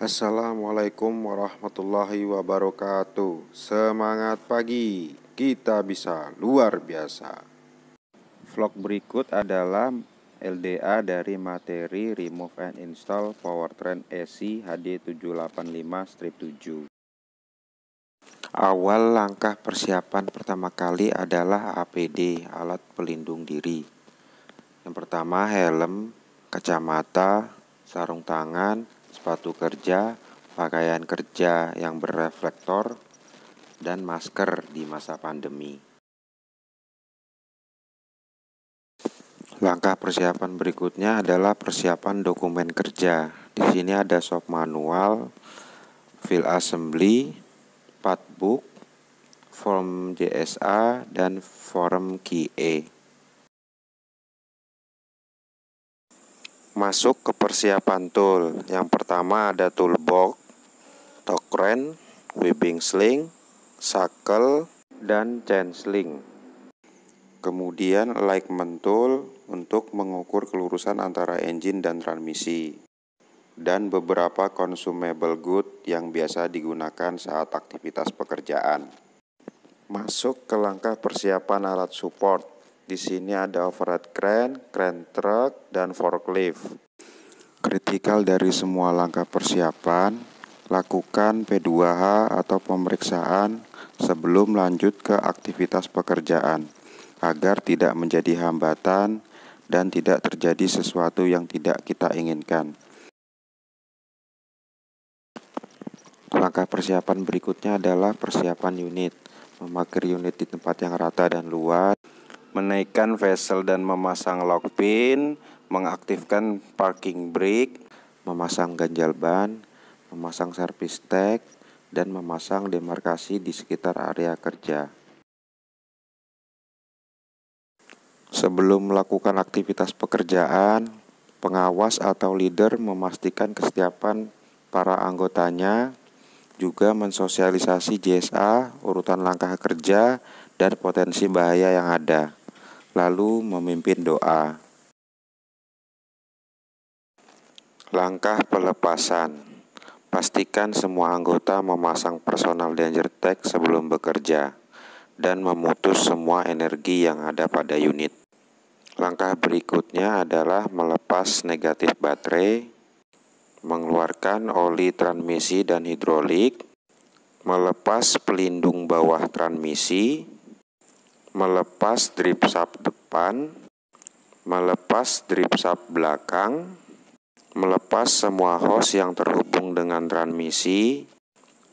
Assalamualaikum warahmatullahi wabarakatuh. Semangat pagi, kita bisa luar biasa. Vlog berikut adalah LDA dari materi Remove and Install Powertrain AC HD785-7. Awal langkah persiapan pertama kali adalah APD, alat pelindung diri. Yang pertama helm, kacamata, sarung tangan, sepatu kerja, pakaian kerja yang berreflektor, dan masker di masa pandemi. Langkah persiapan berikutnya adalah persiapan dokumen kerja. Di sini ada shop manual, file assembly, part book, form JSA, dan form QA. Masuk ke persiapan tool. Yang pertama ada toolbox, torque wrench, webbing sling, shackle, dan chain sling. Kemudian alignment tool untuk mengukur kelurusan antara engine dan transmisi. Dan beberapa consumable good yang biasa digunakan saat aktivitas pekerjaan. Masuk ke langkah persiapan alat support. Di sini ada overhead crane, crane truck, dan forklift. Kritikal dari semua langkah persiapan, lakukan P2H atau pemeriksaan sebelum lanjut ke aktivitas pekerjaan, agar tidak menjadi hambatan dan tidak terjadi sesuatu yang tidak kita inginkan. Langkah persiapan berikutnya adalah persiapan unit. Memakai unit di tempat yang rata dan luas, menaikkan vessel dan memasang lock pin, mengaktifkan parking brake, memasang ganjal ban, memasang service tag, dan memasang demarkasi di sekitar area kerja. Sebelum melakukan aktivitas pekerjaan, pengawas atau leader memastikan kesiapan para anggotanya, juga mensosialisasi JSA, urutan langkah kerja, dan potensi bahaya yang ada, lalu memimpin doa. Langkah pelepasan. Pastikan semua anggota memasang personal danger tag sebelum bekerja, dan memutus semua energi yang ada pada unit. Langkah berikutnya adalah melepas negatif baterai, mengeluarkan oli transmisi dan hidrolik, melepas pelindung bawah transmisi, melepas drip shaft depan, melepas drip shaft belakang, melepas semua hose yang terhubung dengan transmisi,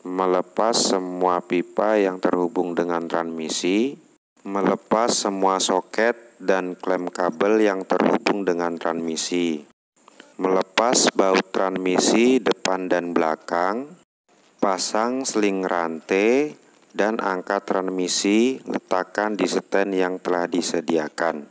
melepas semua pipa yang terhubung dengan transmisi, melepas semua soket dan klem kabel yang terhubung dengan transmisi, melepas baut transmisi depan dan belakang, pasang sling rantai, dan angkat transmisi letakkan di stand yang telah disediakan.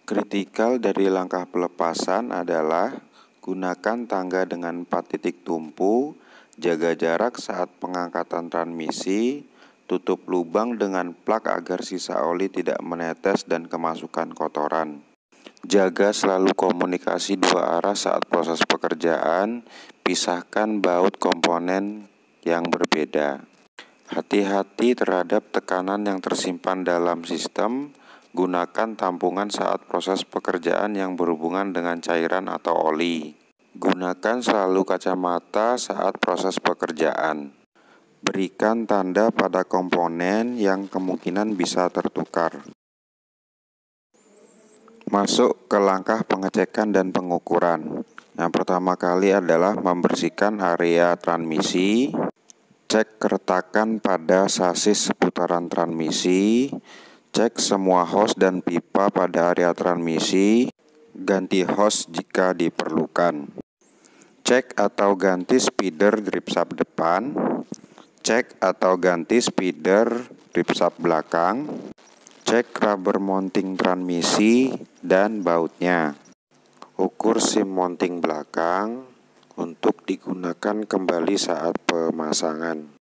Kritikal dari langkah pelepasan adalah gunakan tangga dengan 4 titik tumpu, jaga jarak saat pengangkatan transmisi, tutup lubang dengan plak agar sisa oli tidak menetes dan kemasukan kotoran. Jaga selalu komunikasi dua arah saat proses pekerjaan, pisahkan baut komponen yang berbeda. Hati-hati terhadap tekanan yang tersimpan dalam sistem, gunakan tampungan saat proses pekerjaan yang berhubungan dengan cairan atau oli. Gunakan selalu kacamata saat proses pekerjaan. Berikan tanda pada komponen yang kemungkinan bisa tertukar. Masuk ke langkah pengecekan dan pengukuran. Yang pertama kali adalah membersihkan area transmisi, cek keretakan pada sasis seputaran transmisi, cek semua hose dan pipa pada area transmisi, ganti hose jika diperlukan. Cek atau ganti speeder drip shaft depan, cek atau ganti speeder drip shaft belakang, cek rubber mounting transmisi dan bautnya. Ukur sim mounting belakang untuk digunakan kembali saat pemasangan.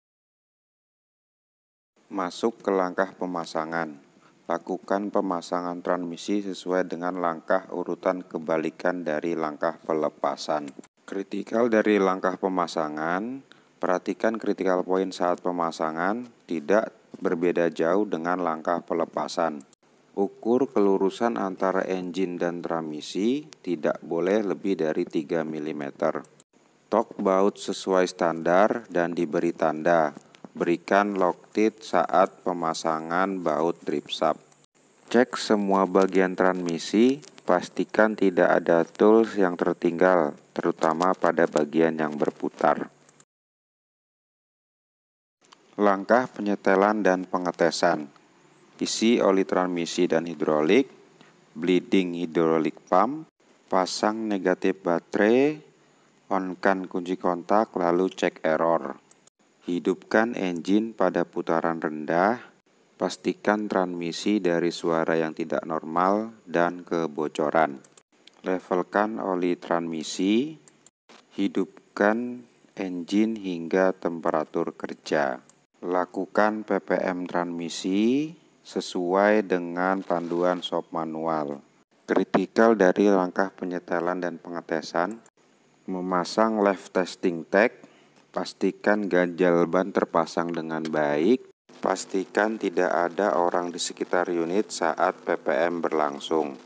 Masuk ke langkah pemasangan. Lakukan pemasangan transmisi sesuai dengan langkah urutan kebalikan dari langkah pelepasan. Kritikal dari langkah pemasangan. Perhatikan kritikal poin saat pemasangan tidak berbeda jauh dengan langkah pelepasan. Ukur kelurusan antara engine dan transmisi tidak boleh lebih dari 3 mm. Torque baut sesuai standar dan diberi tanda. Berikan locked saat pemasangan baut drip shaft. Cek semua bagian transmisi. Pastikan tidak ada tools yang tertinggal, terutama pada bagian yang berputar. Langkah penyetelan dan pengetesan. Isi oli transmisi dan hidrolik, bleeding hidrolik pump, pasang negatif baterai, on-kan kunci kontak, lalu cek error. Hidupkan engine pada putaran rendah. Pastikan transmisi dari suara yang tidak normal dan kebocoran. Levelkan oli transmisi. Hidupkan engine hingga temperatur kerja. Lakukan ppm transmisi sesuai dengan panduan shop manual. Kritikal dari langkah penyetelan dan pengetesan. Memasang live testing tag. Pastikan ganjal ban terpasang dengan baik. Pastikan tidak ada orang di sekitar unit saat ppm berlangsung.